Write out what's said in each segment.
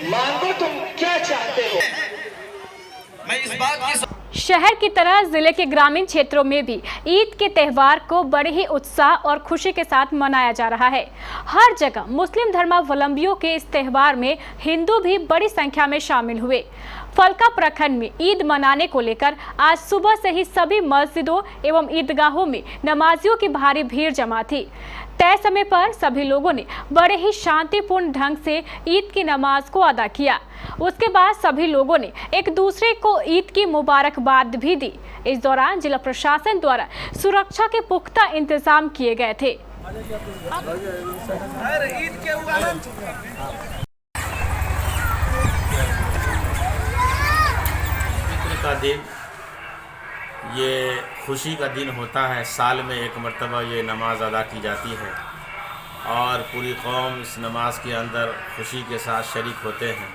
मांगो तुम क्या चाहते हो। मैं इस बात की शहर की तरह जिले के ग्रामीण क्षेत्रों में भी ईद के त्यौहार को बड़े ही उत्साह और खुशी के साथ मनाया जा रहा है। हर जगह मुस्लिम धर्मावलंबियों के इस त्यौहार में हिंदू भी बड़ी संख्या में शामिल हुए। फलका प्रखंड में ईद मनाने को लेकर आज सुबह से ही सभी मस्जिदों एवं ईदगाहों में नमाजियों की भारी भीड़ जमा थी। तय समय पर सभी लोगों ने बड़े ही शांतिपूर्ण ढंग से ईद की नमाज को अदा किया। उसके बाद सभी लोगों ने एक दूसरे को ईद की मुबारकबाद भी दी। इस दौरान जिला प्रशासन द्वारा सुरक्षा के पुख्ता इंतजाम किए गए थे। का दिन ये खुशी का दिन होता है। साल में एक मर्तबा ये नमाज अदा की जाती है और पूरी कौम इस नमाज के अंदर खुशी के साथ शरीक होते हैं।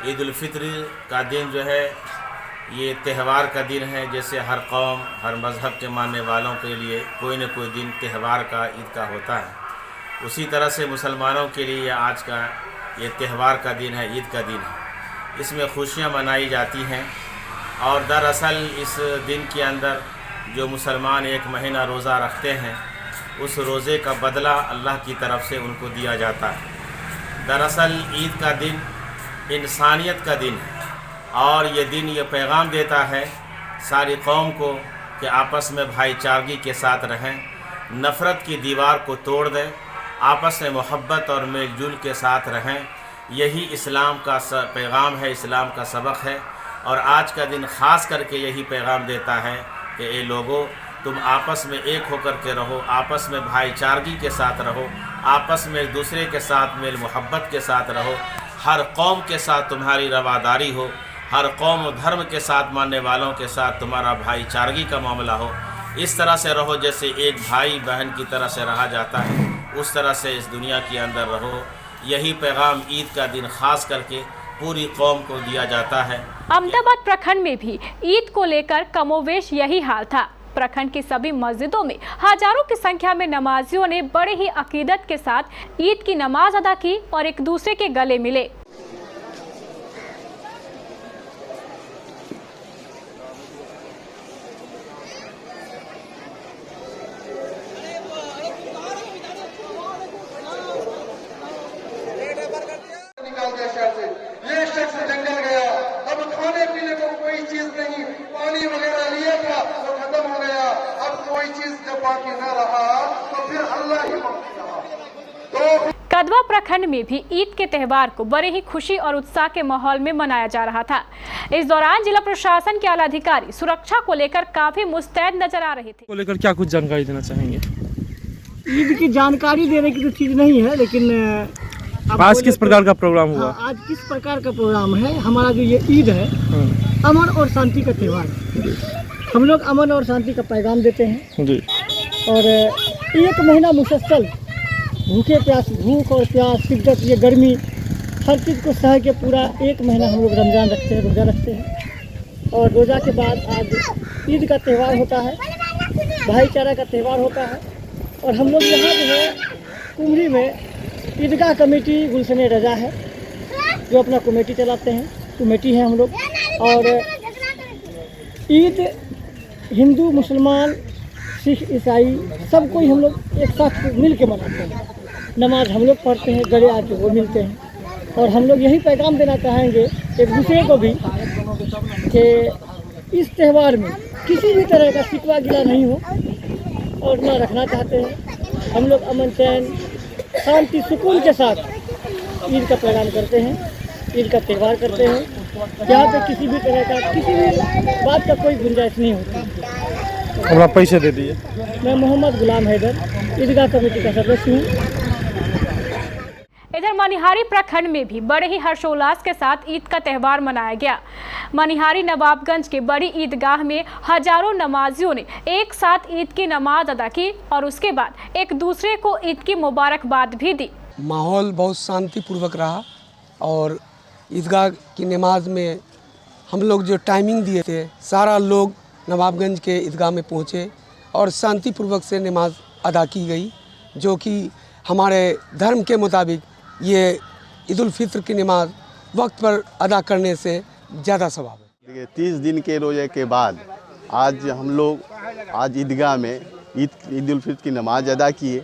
ईद उल फित्र का दिन जो है ये त्यौहार का दिन है। जैसे हर कौम हर मज़हब के मानने वालों के लिए कोई न कोई दिन त्यौहार का ईद का होता है, उसी तरह से मुसलमानों के लिए आज का ये त्यौहार का दिन है, ईद का दिन है। इसमें खुशियाँ मनाई जाती हैं और दरअसल इस दिन के अंदर जो मुसलमान एक महीना रोज़ा रखते हैं उस रोज़े का बदला अल्लाह की तरफ से उनको दिया जाता है। दरअसल ईद का दिन इंसानियत का दिन है और ये दिन ये पैगाम देता है सारी कौम को कि आपस में भाईचारगी के साथ रहें, नफ़रत की दीवार को तोड़ दें, आपस में मोहब्बत और मेलजुल के साथ रहें। यही इस्लाम का पैगाम है, इस्लाम का सबक है। और आज का दिन ख़ास करके यही पैगाम देता है कि ये लोगों तुम आपस में एक होकर के रहो, आपस में भाईचारगी के साथ रहो, आपस में एक दूसरे के साथ मेल मोहब्बत के साथ रहो। हर कौम के साथ तुम्हारी रवादारी हो, हर कौम और धर्म के साथ मानने वालों के साथ तुम्हारा भाईचारगी का मामला हो। इस तरह से रहो जैसे एक भाई बहन की तरह से रहा जाता है, उस तरह से इस दुनिया के अंदर रहो। यही पैगाम ईद का दिन ख़ास करके पूरी कौम को दिया जाता है। अहमदाबाद प्रखंड में भी ईद को लेकर कमोवेश यही हाल था। प्रखंड की सभी मस्जिदों में हजारों की संख्या में नमाजियों ने बड़े ही अकीदत के साथ ईद की नमाज अदा की और एक दूसरे के गले मिले। ये शख्स जंगल गया, अब खाने पीने को कोई चीज नहीं, पानी वगैरह लिया था वो खत्म हो गया। अब कोई चीज जब बाकी न रहा तो फिर अल्लाह ही रहा। तो कदवा प्रखंड में भी ईद के त्यौहार को बड़े ही खुशी और उत्साह के माहौल में मनाया जा रहा था। इस दौरान जिला प्रशासन के आला अधिकारी सुरक्षा को लेकर काफी मुस्तैद नजर आ रहे थे। को लेकर क्या कुछ जानकारी देना चाहेंगे? ईद की जानकारी देने की तो चीज़ नहीं है, लेकिन आज किस प्रकार का प्रोग्राम हुआ? हाँ, आज किस प्रकार का प्रोग्राम है? हमारा जो ये ईद है अमन और शांति का त्यौहार है। हम लोग अमन और शांति का पैगाम देते हैं जी। और एक महीना मुसलसल भूख और प्यास, शिद्दत, ये गर्मी, हर चीज़ को सह के पूरा एक महीना हम लोग रमज़ान रखते हैं, रोज़ा रखते हैं। और रोज़ा के बाद आज ईद का त्यौहार होता है, भाईचारा का त्यौहार होता है। और हम लोग यहाँ जो है कुमरी में ईदगाह कमेटी गुलशन रजा है जो अपना कमेटी चलाते हैं, कमेटी है हम लोग। और ईद हिंदू मुसलमान सिख ईसाई सब कोई हम लोग एक साथ मिल के मनाते हैं। नमाज हम लोग पढ़ते हैं, गले आके वो मिलते हैं। और हम लोग यही पैगाम देना चाहेंगे एक दूसरे को भी कि इस त्यौहार में किसी भी तरह का शिकवा गिला नहीं हो और ना रखना चाहते हैं। हम लोग अमन चैन शांति सुकून के साथ ईद का पैगाम करते हैं, ईद का त्यौहार करते हैं। यहाँ पे किसी भी तरह का किसी भी बात का कोई गुंजाइश नहीं होती। अपना पैसे दे दिए। मैं मोहम्मद गुलाम हैदर ईदगाह कमेटी का सदस्य हूँ। इधर मनिहारी प्रखंड में भी बड़े ही हर्षोल्लास के साथ ईद का त्यौहार मनाया गया। मनिहारी नवाबगंज के बड़ी ईदगाह में हजारों नमाजियों ने एक साथ ईद की नमाज अदा की और उसके बाद एक दूसरे को ईद की मुबारकबाद भी दी। माहौल बहुत शांतिपूर्वक रहा और ईदगाह की नमाज में हम लोग जो टाइमिंग दिए थे, सारा लोग नवाबगंज के ईदगाह में पहुँचे और शांतिपूर्वक से नमाज अदा की गई, जो कि हमारे धर्म के मुताबिक ये ईद उल फित्र की नमाज वक्त पर अदा करने से ज़्यादा सवाब है। देखिए 30 दिन के रोजे के बाद आज हम लोग आज ईदगाह में ईद उल फित्र की नमाज अदा किए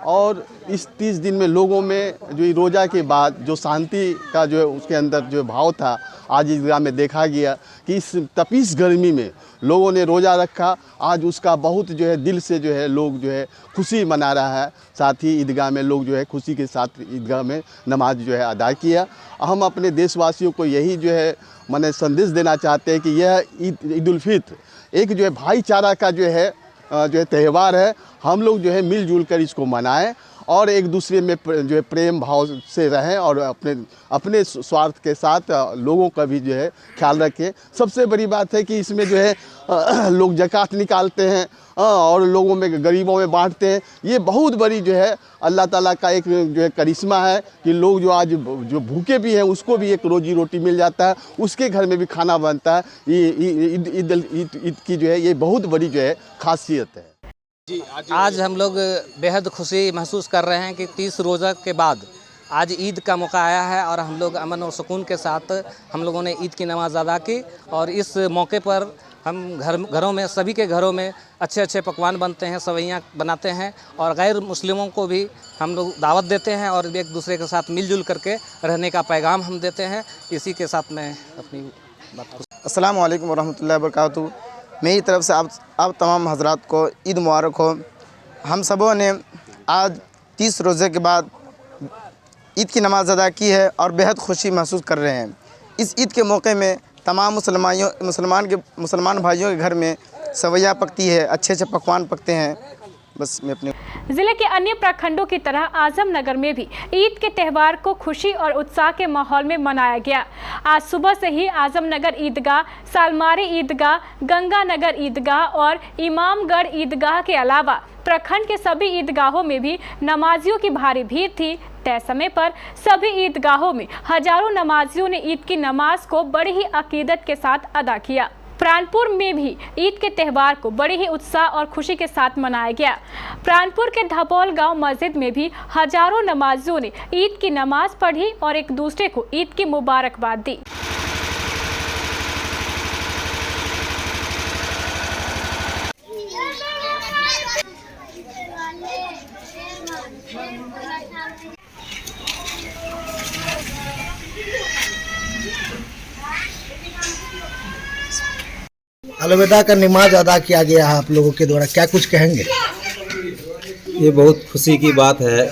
और इस 30 दिन में लोगों में जो ये रोज़ा के बाद जो शांति का जो है उसके अंदर जो भाव था आज ईदगाह में देखा गया कि इस तपीस गर्मी में लोगों ने रोज़ा रखा। आज उसका बहुत जो है दिल से जो है लोग जो है खुशी मना रहा है। साथ ही ईदगाह में लोग जो है खुशी के साथ ईदगाह में नमाज जो है अदा किया। हम अपने देशवासियों को यही जो है मैंने संदेश देना चाहते हैं कि यह ईद उल फित्र एक जो है भाईचारा का जो है त्यौहार है। हम लोग जो है मिलजुल कर इसको मनाएं और एक दूसरे में जो है प्रेम भाव से रहें और अपने स्वार्थ के साथ लोगों का भी जो है ख्याल रखें। सबसे बड़ी बात है कि इसमें जो है लोग ज़कात निकालते हैं और लोगों में गरीबों में बांटते हैं। ये बहुत बड़ी जो है अल्लाह ताला का एक जो है करिश्मा है कि लोग जो आज जो भूखे भी हैं उसको भी एक रोजी रोटी मिल जाता है, उसके घर में भी खाना बनता है। ये ईद की जो है ये बहुत बड़ी जो है खासियत है। आज हम लोग बेहद खुशी महसूस कर रहे हैं कि 30 रोज़ा के बाद आज ईद का मौका आया है और हम लोग अमन और सुकून के साथ हम लोगों ने ईद की नमाज़ अदा की। और इस मौके पर हम घरों में सभी के घरों में अच्छे अच्छे पकवान बनते हैं, सवैयाँ बनाते हैं और गैर मुस्लिमों को भी हम लोग दावत देते हैं और एक दूसरे के साथ मिलजुल करके रहने का पैगाम हम देते हैं। इसी के साथ मैं अपनी बात को अस्सलाम वालेकुम वरहमतुल्लाहि वबरकातुहू। मेरी तरफ से आप तमाम हजरात को ईद मुबारक हो। हम सबों ने आज 30 रोज़े के बाद ईद की नमाज़ अदा की है और बेहद खुशी महसूस कर रहे हैं। इस ईद के मौके में तमाम मुसलमान भाइयों के घर में सवैयाँ पकती है, अच्छे अच्छे पकवान पकते हैं। बस मैं अपने जिले के अन्य प्रखंडों की तरह आजमनगर में भी ईद के त्यौहार को खुशी और उत्साह के माहौल में मनाया गया। आज सुबह से ही आजमनगर ईदगाह, सालमारी ईदगाह, गंगानगर ईदगाह और इमामगढ़ ईदगाह के अलावा प्रखंड के सभी ईदगाहों में भी नमाजियों की भारी भीड़ थी। तय समय पर सभी ईदगाहों में हजारों नमाजियों ने ईद की नमाज को बड़ी ही अकीदत के साथ अदा किया। प्राणपुर में भी ईद के त्यौहार को बड़े ही उत्साह और खुशी के साथ मनाया गया। प्राणपुर के धबौल गांव मस्जिद में भी हजारों नमाजियों ने ईद की नमाज पढ़ी और एक दूसरे को ईद की मुबारकबाद दी। अलविदा का नमाज अदा किया गया है आप लोगों के द्वारा, क्या कुछ कहेंगे? ये बहुत खुशी की बात है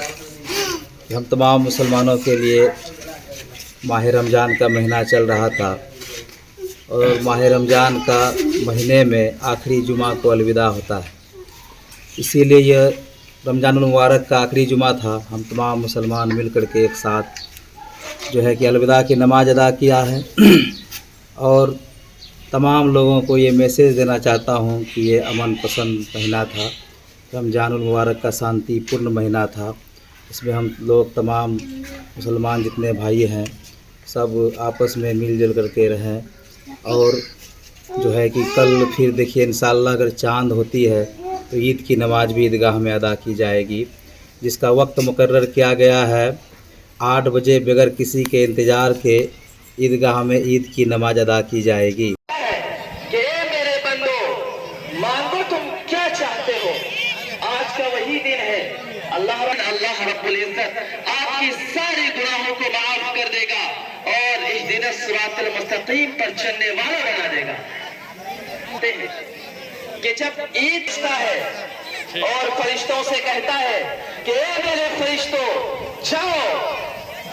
कि हम तमाम मुसलमानों के लिए माह रमज़ान का महीना चल रहा था और माह रमज़ान का महीने में आखिरी जुमा को अलविदा होता है, इसीलिए यह रमज़ानुल मुबारक का आखिरी जुमा था। हम तमाम मुसलमान मिल कर के एक साथ जो है कि अलविदा की नमाज अदा किया है और तमाम लोगों को ये मैसेज देना चाहता हूँ कि ये अमन पसंद महीना था, रमज़ानुल मुबारक का शांतिपूर्ण महीना था। इसमें हम लोग तमाम मुसलमान जितने भाई हैं सब आपस में मिलजुल करके रहें और जो है कि कल फिर देखिए इंशाअल्लाह अगर चाँद होती है तो ईद की नमाज भी ईदगाह में अदा की जाएगी, जिसका वक्त मुकर्रर किया गया है 8 बजे बगैर किसी के इंतज़ार के ईदगाह में ईद की नमाज अदा की जाएगी। अल्लाह रब्बुल इज्जत आपकी सारी गुनाहों को माफ कर देगा और इहदिना सिरातल मुस्तकीम पर चलने वाला बना देगा। कि जब ईद है और फरिश्तों से कहता है कि ए मेरे फरिश्तों जाओ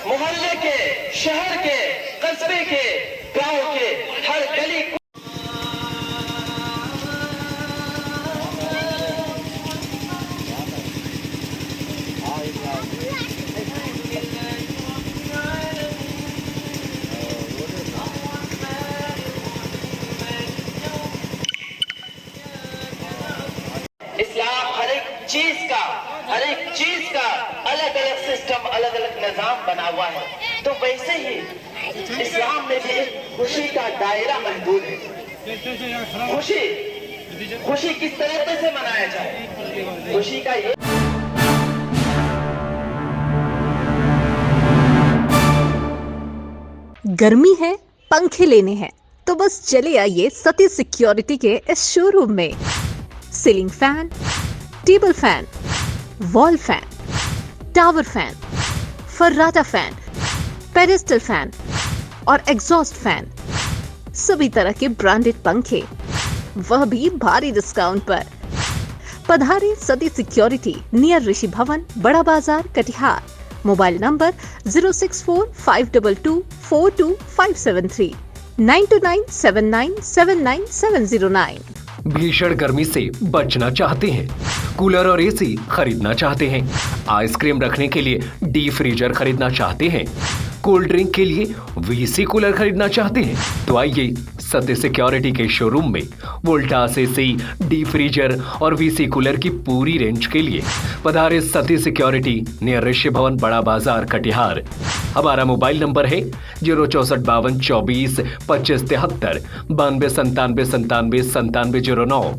मोहल्ले के, शहर के, कस्बे के, गांव के हर गली हर एक चीज का अलग अलग सिस्टम, अलग अलग निजाम बना हुआ है। तो वैसे ही इस्लाम में भी खुशी का दायरा महदूद है। खुशी किस तरीके से मनाया जाए, खुशी का ये गर्मी है, पंखे लेने हैं, तो बस चले आइए सती सिक्योरिटी के इस शोरूम में। Ceiling fan, table fan, wall fan, tower fan, फर्राटा फैन, पेडेस्टल फैन और एग्जॉस्ट फैन, सभी तरह के ब्रांडेड पंखे, वह भी भारी डिस्काउंट पर। पधारे सती सिक्योरिटी, नियर ऋषि भवन, बड़ा बाजार, कटिहार। Mobile number 06452242573 9297979709। भीषण गर्मी से बचना चाहते हैं, कूलर और एसी खरीदना चाहते हैं, आइसक्रीम रखने के लिए डीप फ्रीजर खरीदना चाहते हैं, कोल्ड ड्रिंक के लिए वीसी कूलर खरीदना चाहते हैं, तो आइए सत्य सिक्योरिटी के शोरूम में वोल्टास एसी, डीप फ्रीजर और वीसी कूलर की पूरी रेंज के लिए पधारे सत्य सिक्योरिटी, नियर ऋषि भवन, बड़ा बाजार, कटिहार। हमारा मोबाइल नंबर है 06452242573 9297979709।